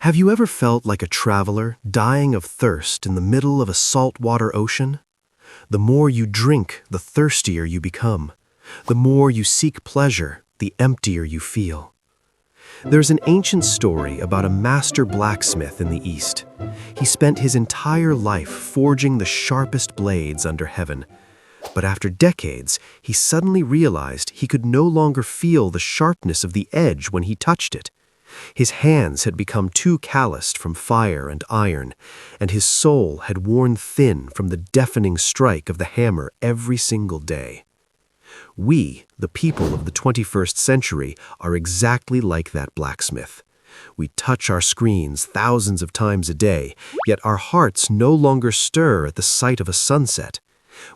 Have you ever felt like a traveler dying of thirst in the middle of a saltwater ocean? The more you drink, the thirstier you become. The more you seek pleasure, the emptier you feel. There's an ancient story about a master blacksmith in the East. He spent his entire life forging the sharpest blades under heaven. But after decades, he suddenly realized he could no longer feel the sharpness of the edge when he touched it. His hands had become too calloused from fire and iron, and his soul had worn thin from the deafening strike of the hammer every single day. We, the people of the 21st century, are exactly like that blacksmith. We touch our screens thousands of times a day, yet our hearts no longer stir at the sight of a sunset.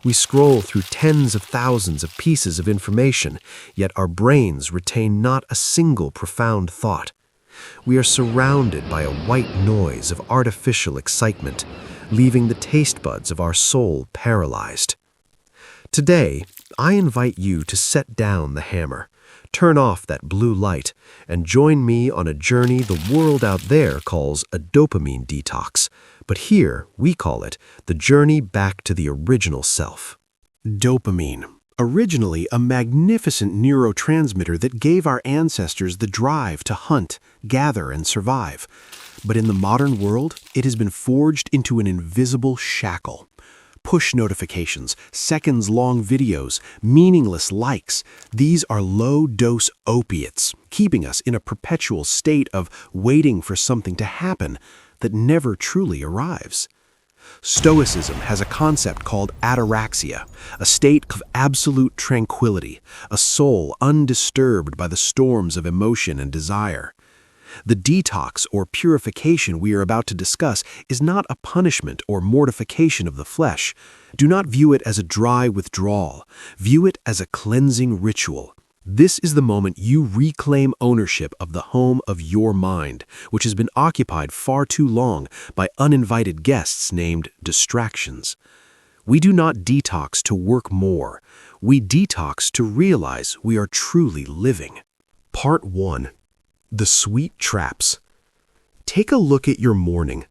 We scroll through tens of thousands of pieces of information, yet our brains retain not a single profound thought. We are surrounded by a white noise of artificial excitement, leaving the taste buds of our soul paralyzed. Today, I invite you to set down the hammer, turn off that blue light, and join me on a journey the world out there calls a dopamine detox, but here we call it the journey back to the original self. Dopamine. Originally a magnificent neurotransmitter that gave our ancestors the drive to hunt, gather, and survive. But in the modern world, it has been forged into an invisible shackle. Push notifications, seconds-long videos, meaningless likes, these are low-dose opiates, keeping us in a perpetual state of waiting for something to happen that never truly arrives. Stoicism has a concept called ataraxia, a state of absolute tranquility, a soul undisturbed by the storms of emotion and desire. The detox or purification we are about to discuss is not a punishment or mortification of the flesh. Do not view it as a dry withdrawal. View it as a cleansing ritual. This is the moment you reclaim ownership of the home of your mind, which has been occupied far too long by uninvited guests named distractions. We do not detox to work more. We detox to realize we are truly living. Part 1. The Sweet Traps. Take a look at your morning.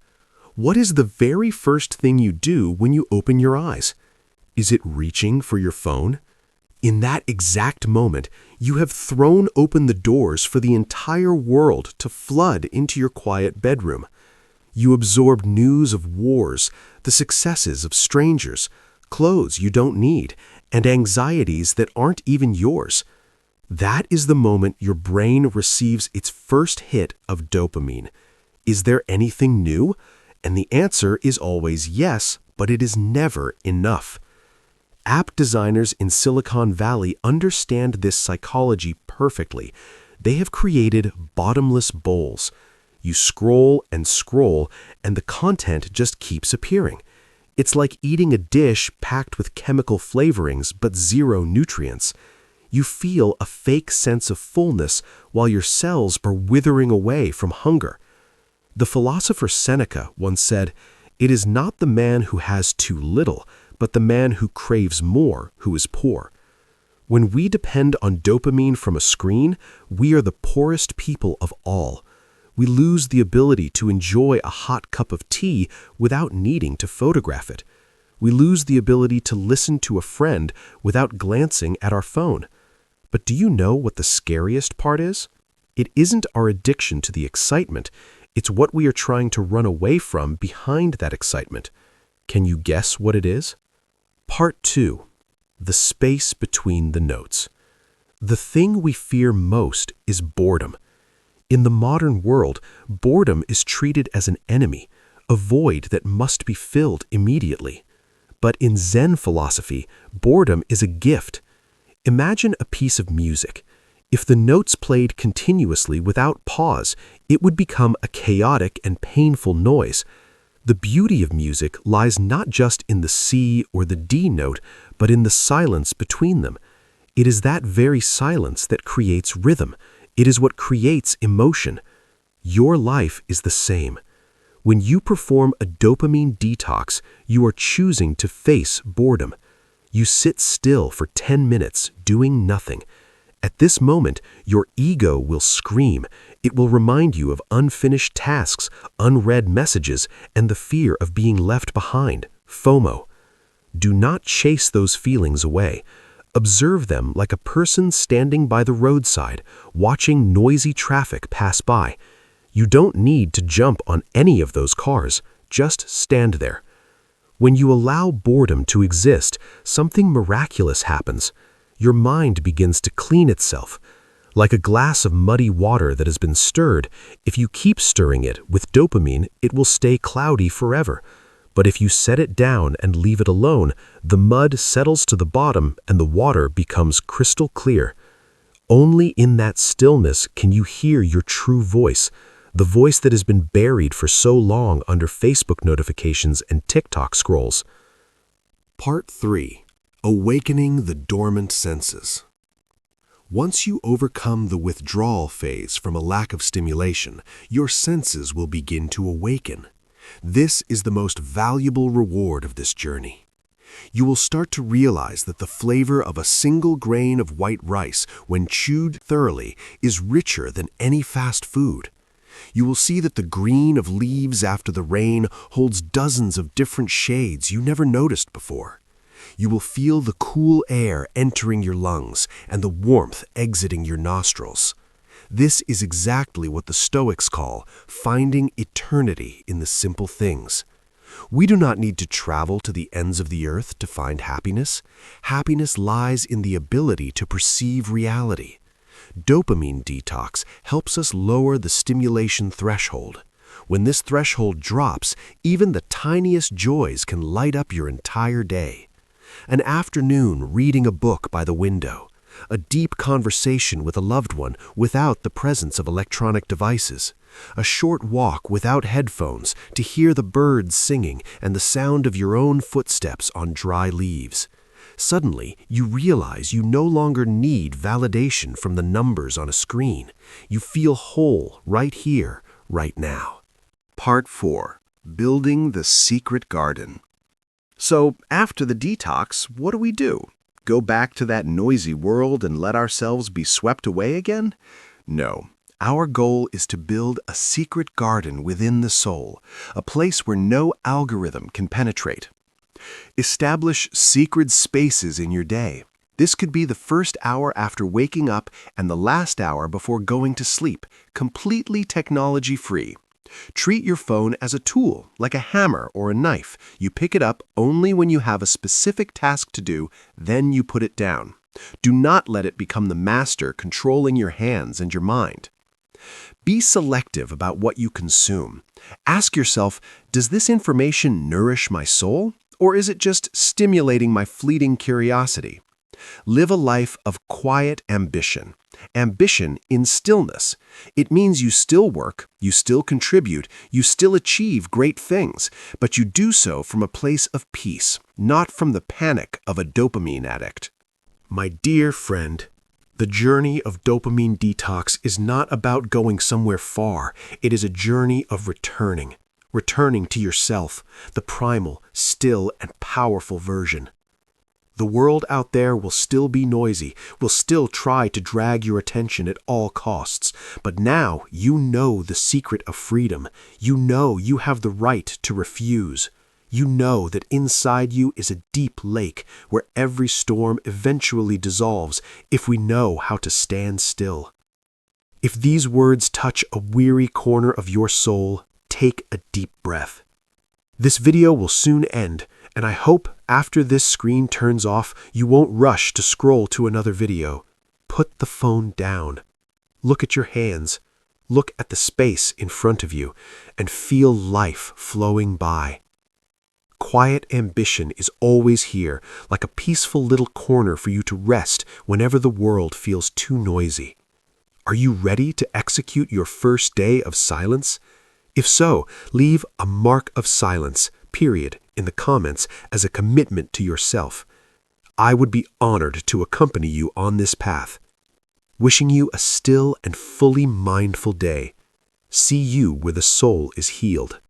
What is the very first thing you do when you open your eyes? Is it reaching for your phone? In that exact moment, you have thrown open the doors for the entire world to flood into your quiet bedroom. You absorb news of wars, the successes of strangers, clothes you don't need, and anxieties that aren't even yours. That is the moment your brain receives its first hit of dopamine. Is there anything new? And the answer is always yes, but it is never enough. App designers in Silicon Valley understand this psychology perfectly. They have created bottomless bowls. You scroll, and the content just keeps appearing. It's like eating a dish packed with chemical flavorings but zero nutrients. You feel a fake sense of fullness while your cells are withering away from hunger. The philosopher Seneca once said, "It is not the man who has too little, but the man who craves more who is poor." When we depend on dopamine from a screen, we are the poorest people of all. We lose the ability to enjoy a hot cup of tea without needing to photograph it. We lose the ability to listen to a friend without glancing at our phone. But do you know what the scariest part is? It isn't our addiction to the excitement. It's what we are trying to run away from behind that excitement. Can you guess what it is? Part 2. The space between the notes. The thing we fear most is boredom. In the modern world, boredom is treated as an enemy, a void that must be filled immediately. But in Zen philosophy, boredom is a gift. Imagine a piece of music. If the notes played continuously without pause, it would become a chaotic and painful noise. The beauty of music lies not just in the C or the D note, but in the silence between them. It is that very silence that creates rhythm. It is what creates emotion. Your life is the same. When you perform a dopamine detox, you are choosing to face boredom. You sit still for 10 minutes doing nothing, At this moment, your ego will scream. It will remind you of unfinished tasks, unread messages, and the fear of being left behind, FOMO. Do not chase those feelings away. Observe them like a person standing by the roadside, watching noisy traffic pass by. You don't need to jump on any of those cars. Just stand there. When you allow boredom to exist, something miraculous happens. Your mind begins to clean itself. Like a glass of muddy water that has been stirred, if you keep stirring it with dopamine, it will stay cloudy forever. But if you set it down and leave it alone, the mud settles to the bottom and the water becomes crystal clear. Only in that stillness can you hear your true voice, the voice that has been buried for so long under Facebook notifications and TikTok scrolls. Part 3. Awakening the dormant senses. Once you overcome the withdrawal phase from a lack of stimulation, your senses will begin to awaken. This is the most valuable reward of this journey. You will start to realize that the flavor of a single grain of white rice, when chewed thoroughly, is richer than any fast food. You will see that the green of leaves after the rain holds dozens of different shades you never noticed before. You will feel the cool air entering your lungs and the warmth exiting your nostrils. This is exactly what the Stoics call finding eternity in the simple things. We do not need to travel to the ends of the earth to find happiness. Happiness lies in the ability to perceive reality. Dopamine detox helps us lower the stimulation threshold. When this threshold drops, even the tiniest joys can light up your entire day. An afternoon reading a book by the window. A deep conversation with a loved one without the presence of electronic devices. A short walk without headphones to hear the birds singing and the sound of your own footsteps on dry leaves. Suddenly, you realize you no longer need validation from the numbers on a screen. You feel whole right here, right now. Part 4. Building the Secret Garden. So, after the detox, what do? Go back to that noisy world and let ourselves be swept away again? No. Our goal is to build a secret garden within the soul, a place where no algorithm can penetrate. Establish secret spaces in your day. This could be the first hour after waking up and the last hour before going to sleep, completely technology-free. Treat your phone as a tool, like a hammer or a knife. You pick it up only when you have a specific task to do, then you put it down. Do not let it become the master controlling your hands and your mind. Be selective about what you consume. Ask yourself, does this information nourish my soul, or is it just stimulating my fleeting curiosity? Live a life of quiet ambition. Ambition in stillness. It means you still work, you still contribute, you still achieve great things, but you do so from a place of peace, not from the panic of a dopamine addict. My dear friend, the journey of dopamine detox is not about going somewhere far. It is a journey of returning to yourself, the primal, still, and powerful version. The world out there will still be noisy, will still try to drag your attention at all costs. But now you know the secret of freedom. You know you have the right to refuse. You know that inside you is a deep lake where every storm eventually dissolves if we know how to stand still. If these words touch a weary corner of your soul, take a deep breath. This video will soon end, and I hope after this screen turns off, you won't rush to scroll to another video. Put the phone down. Look at your hands. Look at the space in front of you, and feel life flowing by. Quiet ambition is always here, like a peaceful little corner for you to rest whenever the world feels too noisy. Are you ready to execute your first day of silence? If so, leave a mark of silence, period, in the comments as a commitment to yourself. I would be honored to accompany you on this path. Wishing you a still and fully mindful day. See you where the soul is healed.